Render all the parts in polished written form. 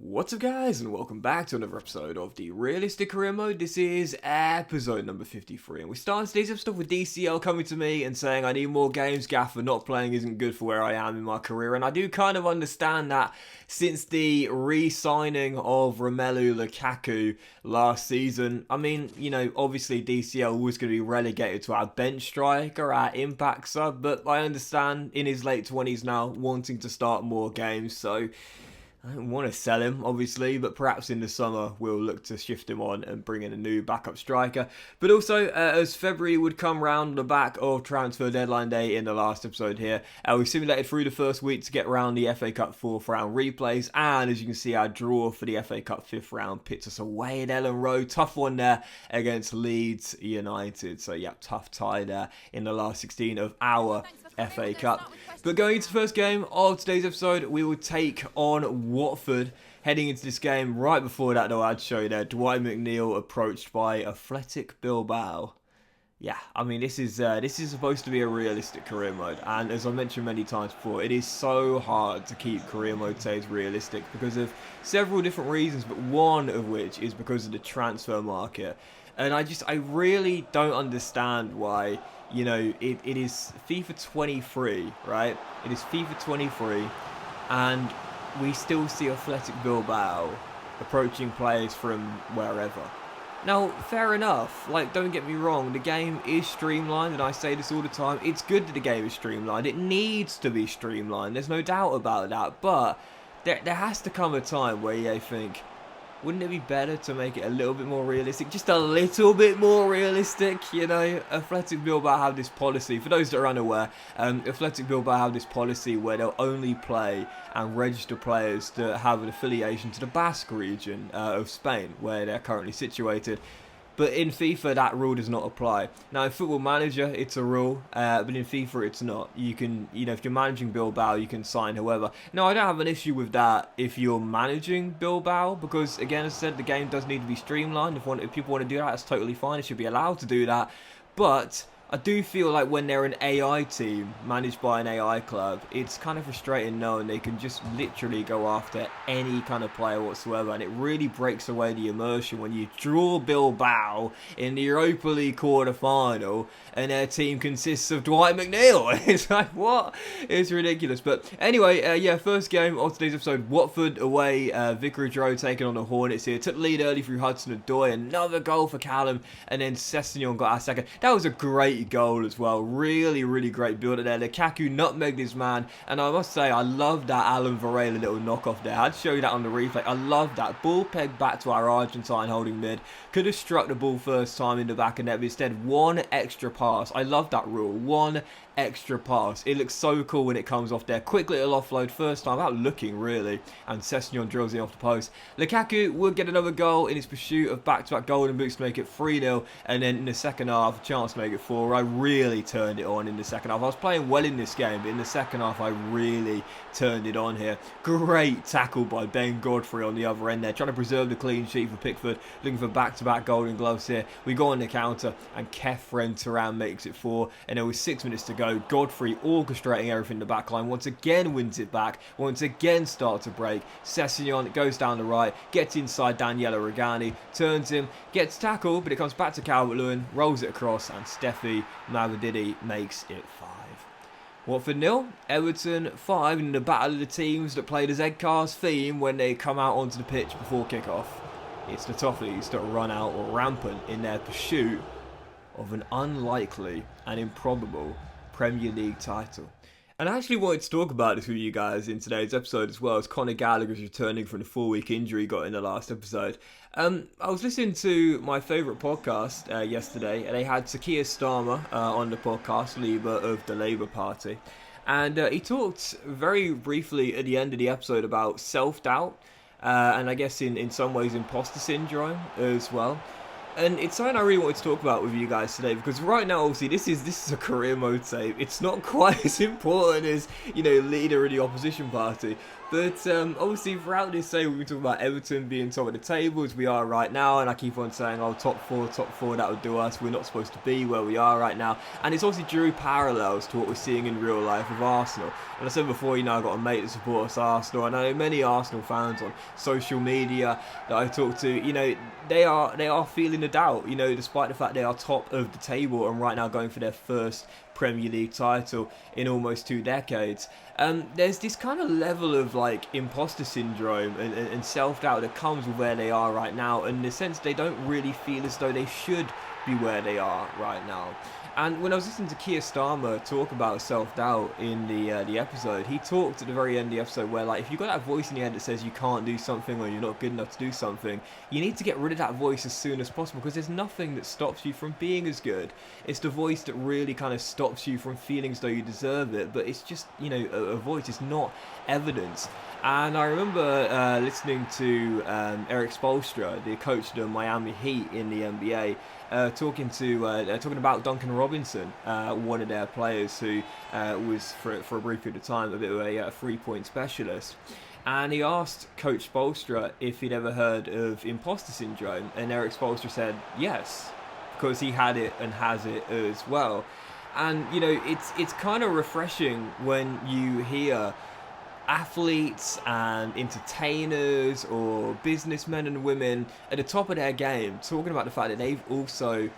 What's up guys, and welcome back to another episode of the Realistic Career Mode. This is episode number 53, and we start today's episode with DCL coming to me and saying I need more games, Gaffer, not playing isn't good for where I am in my career. And I do kind of understand that since the re-signing of Romelu Lukaku last season. I mean, you know, obviously DCL was going to be relegated to our bench striker, our impact sub, but I understand in his late 20s now, wanting to start more games, so I don't want to sell him, obviously, but perhaps in the summer we'll look to shift him on and bring in a new backup striker. But also, as February would come round the back of transfer deadline day in the last episode here, we simulated through the first week to get around the FA Cup 4th round replays, and as you can see, our draw for the FA Cup 5th round pits us away at Ellen Road. Tough one there against Leeds United. So yeah, tough tie there in the last 16 of our FA Cup. But going into the first game of today's episode, we will take on Watford. Heading into this game, right before that though, I'd show you there, Dwight McNeil approached by Athletic Bilbao. Yeah, I mean, this is supposed to be a realistic career mode, and as I mentioned many times before, it is so hard to keep career mode saves realistic because of several different reasons, but one of which is because of the transfer market. And I really don't understand why, you know, it is FIFA 23, right? It is FIFA 23, and we still see Athletic Bilbao approaching players from wherever. Now, fair enough, like, don't get me wrong, the game is streamlined, and I say this all the time, it's good that the game is streamlined, it needs to be streamlined, there's no doubt about that, but there has to come a time where you think, wouldn't it be better to make it a little bit more realistic? Just a little bit more realistic, you know? Athletic Bilbao have this policy, for those that are unaware, Athletic Bilbao have this policy where they'll only play and register players that have an affiliation to the Basque region of Spain, where they're currently situated. But in FIFA, that rule does not apply. Now, in Football Manager, it's a rule, but in FIFA, it's not. You can, you know, if you're managing Bilbao, you can sign whoever. Now, I don't have an issue with that if you're managing Bilbao, because, again, as I said, the game does need to be streamlined. If people want to do that, that's totally fine. It should be allowed to do that. But I do feel like when they're an AI team managed by an AI club, it's kind of frustrating knowing they can just literally go after any kind of player whatsoever, and it really breaks away the immersion when you draw Bilbao in the Europa League quarter-final and their team consists of Dwight McNeil. It's like, what? It's ridiculous. But anyway, yeah, first game of today's episode, Watford away, Vicarage Road taking on the Hornets here. Took the lead early through Hudson-Odoi, another goal for Callum, and then Sessegnon got our second. That was a great goal as well. Really, really great build there. Lukaku nutmegged his man, and I must say, I love that Alan Varela little knockoff there. I'd show you that on the replay. I love that. Ball pegged back to our Argentine holding mid. Could have struck the ball first time in the back of net, but instead, one extra pass. I love that rule. One extra pass. It looks so cool when it comes off there. Quick little offload first time, without looking really, and Sessegnon drills it off the post. Lukaku would get another goal in his pursuit of back-to-back golden boots to make it 3-0, and then in the second half, a chance to make it 4. I really turned it on in the second half. I was playing well in this game, but in the second half, I really turned it on here. Great tackle by Ben Godfrey on the other end there, trying to preserve the clean sheet for Pickford, looking for back-to-back golden gloves here. We go on the counter, and Kefren Turan makes it 4, and there was 6 minutes to go. Godfrey orchestrating everything in the back line, once again wins it back, once again starts to break. Sessegnon goes down the right, gets inside Daniele Regani, turns him, gets tackled, but it comes back to Calvert-Lewin, rolls it across, and Steffi Mavididi makes it 5. Watford 0, Everton 5 in the battle of the teams that played as Edgar's theme when they come out onto the pitch before kickoff. It's the Toffees that run out rampant in their pursuit of an unlikely and improbable Premier League title. And I actually wanted to talk about this with you guys in today's episode as well, as Conor Gallagher's returning from the 4-week injury he got in the last episode. I was listening to my favourite podcast yesterday, and they had Sakia Starmer on the podcast, leader of the Labour Party. And he talked very briefly at the end of the episode about self-doubt, and I guess in some ways imposter syndrome as well. And it's something I really wanted to talk about with you guys today, because right now, obviously, this is a career mode save. It's not quite as important as, you know, leader of the opposition party. But obviously throughout this say we've been talking about Everton being top of the table as we are right now, and I keep on saying, oh, top four, that would do us. We're not supposed to be where we are right now. And it's obviously drew parallels to what we're seeing in real life with Arsenal. And I said before, you know, I've got a mate that supports Arsenal. I know many Arsenal fans on social media that I talk to, you know, they are feeling the doubt, you know, despite the fact they are top of the table and right now going for their first Premier League title in almost 2 decades. There's this kind of level of like imposter syndrome and self-doubt that comes with where they are right now, and in the sense they don't really feel as though they should be where they are right now. And when I was listening to Keir Starmer talk about self-doubt in the episode, he talked at the very end of the episode where, like, if you've got that voice in your head that says you can't do something or you're not good enough to do something, you need to get rid of that voice as soon as possible, because there's nothing that stops you from being as good. It's the voice that really kind of stops you from feeling as though you deserve it, but it's just, you know, a voice. It's not evidence. And I remember listening to Eric Spoelstra, the coach of the Miami Heat in the NBA, talking about Duncan Robinson, one of their players who was for a brief period of time a bit of a 3-point specialist. And he asked Coach Spoelstra if he'd ever heard of imposter syndrome, and Eric Spoelstra said yes, because he had it and has it as well. And you know, it's kind of refreshing when you hear athletes and entertainers or businessmen and women at the top of their game talking about the fact that they've also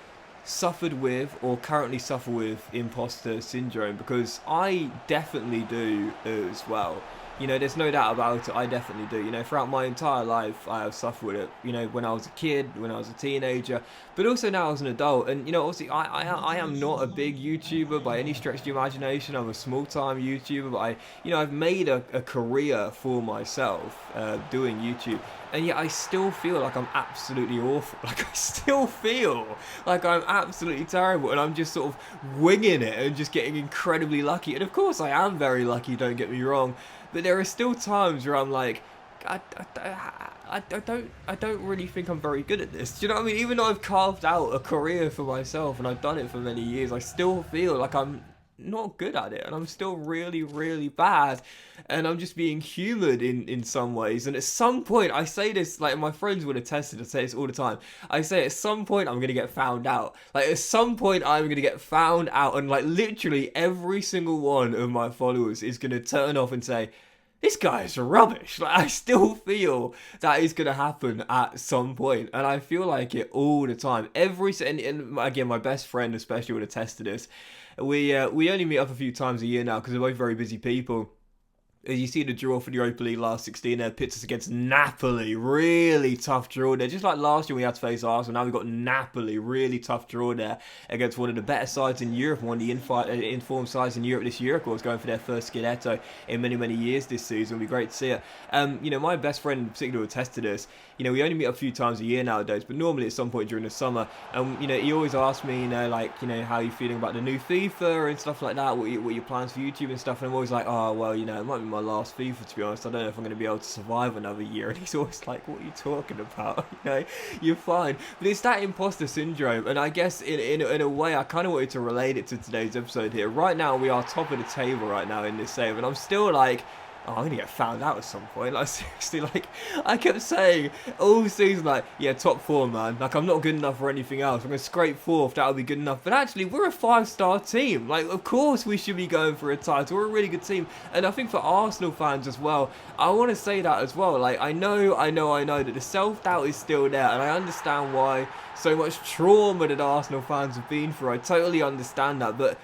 suffered with or currently suffer with imposter syndrome, because I definitely do as well. You know, there's no doubt about it, I definitely do. You know, throughout my entire life, I have suffered with it. You know, when I was a kid, when I was a teenager, but also now as an adult. And, you know, obviously, I am not a big YouTuber by any stretch of the imagination. I'm a small-time YouTuber, but I've made a career for myself doing YouTube. And yet I still feel like I'm absolutely awful. Like, I still feel like I'm absolutely terrible. And I'm just sort of winging it and just getting incredibly lucky. And of course, I am very lucky, don't get me wrong. But there are still times where I'm like, I don't really think I'm very good at this. Do you know what I mean? Even though I've carved out a career for myself and I've done it for many years, I still feel like I'm not good at it, and I'm still really, really bad, and I'm just being humoured in some ways. And at some point, I say this, like, my friends would attest to it, I say this all the time, I say at some point I'm going to get found out. Like, at some point I'm going to get found out, and like literally every single one of my followers is going to turn off and say, this guy is rubbish. Like, I still feel that is going to happen at some point, and I feel like it all the time. And again, my best friend especially would attest to this. We only meet up a few times a year now because we're both very busy people. As you see the draw for the Europa League last 16 there, pits us against Napoli. Really tough draw there. Just like last year we had to face Arsenal, now we've got Napoli. Really tough draw there against one of the better sides in Europe, one of the informed sides in Europe this year, of course, going for their first Scudetto in many, many years this season. It'll be great to see it. You know, my best friend in particular will attest to this. You know, we only meet up a few times a year nowadays, but normally at some point during the summer. And, you know, he always asks me, you know, like, you know, how are you feeling about the new FIFA and stuff like that? What are your plans for YouTube and stuff? And I'm always like, oh, well, you know, it might be my last FIFA, to be honest. I don't know if I'm going to be able to survive another year. And he's always like, what are you talking about? You know, you're fine. But it's that imposter syndrome. And I guess in a way, I kind of wanted to relate it to today's episode here. Right now, we are top of the table right now in this save. And I'm still like, oh, I'm going to get found out at some point. Like, seriously, like, I kept saying all season, like, yeah, top 4, man. Like, I'm not good enough for anything else. I'm going to scrape 4th. That'll be good enough. But actually, we're a 5-star team. Like, of course we should be going for a title. We're a really good team. And I think for Arsenal fans as well, I want to say that as well. Like, I know that the self-doubt is still there. And I understand why so much trauma that Arsenal fans have been through. I totally understand that. But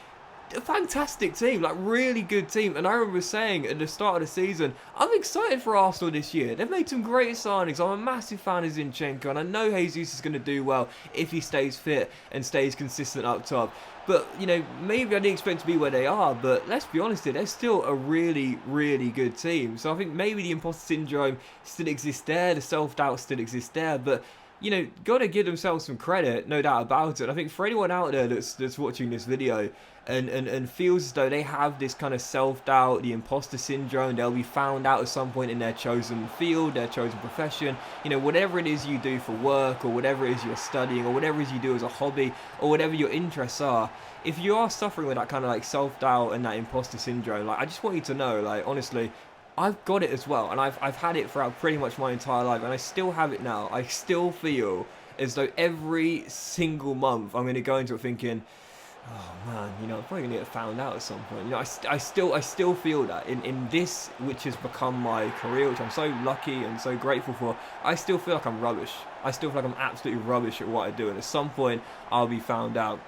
a fantastic team, like really good team. And I remember saying at the start of the season, I'm excited for Arsenal this year. They've made some great signings. I'm a massive fan of Zinchenko, and I know Jesus is going to do well if he stays fit and stays consistent up top. But, you know, maybe I didn't expect to be where they are, but let's be honest here, they're still a really, really good team. So I think maybe the imposter syndrome still exists there, the self-doubt still exists there, but, you know, got to give themselves some credit, no doubt about it. I think for anyone out there that's watching this video and feels as though they have this kind of self-doubt, the imposter syndrome, they'll be found out at some point in their chosen field, their chosen profession, you know, whatever it is you do for work, or whatever it is you're studying, or whatever it is you do as a hobby, or whatever your interests are, if you are suffering with that kind of like self-doubt and that imposter syndrome, like, I just want you to know, like, honestly, I've got it as well, and I've had it throughout pretty much my entire life, and I still have it now. I still feel as though every single month I'm going to go into it thinking, oh man, I'm probably gonna get found out at some point. I still feel that in this, which has become my career, which I'm so lucky and so grateful for. I still feel like I'm rubbish. I still feel like I'm absolutely rubbish at what I do, and at some point I'll be found out,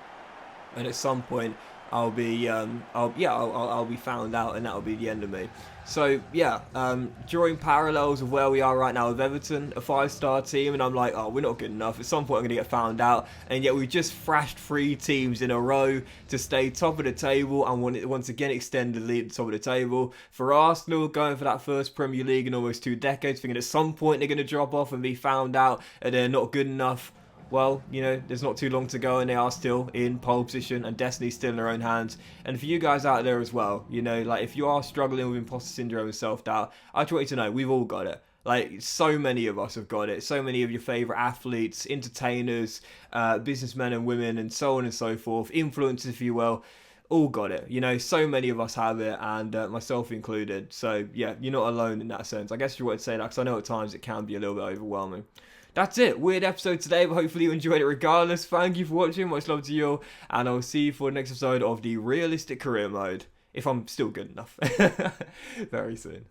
and at some point I'll be I'll be found out, and that'll be the end of me. So yeah, drawing parallels of where we are right now with Everton, a 5-star team, and I'm like, oh, we're not good enough. At some point I'm going to get found out, and yet we've just thrashed 3 teams in a row to stay top of the table and once again extend the lead at the top of the table. For Arsenal, going for that first Premier League in almost 2 decades, thinking at some point they're going to drop off and be found out and they're not good enough. Well, there's not too long to go, and they are still in pole position, and destiny's still in their own hands. And for you guys out there as well, like if you are struggling with imposter syndrome and self-doubt, I just want you to know we've all got it. Like, so many of us have got it. So many of your favourite athletes, entertainers, businessmen and women, and so on and so forth, influencers, if you will, all got it. So many of us have it, and myself included. So yeah, you're not alone in that sense. I guess you would say that, because I know at times it can be a little bit overwhelming. That's it. Weird episode today, but hopefully you enjoyed it regardless. Thank you for watching. Much love to you all. And I'll see you for the next episode of the Realistic Career Mode. If I'm still good enough. Very soon.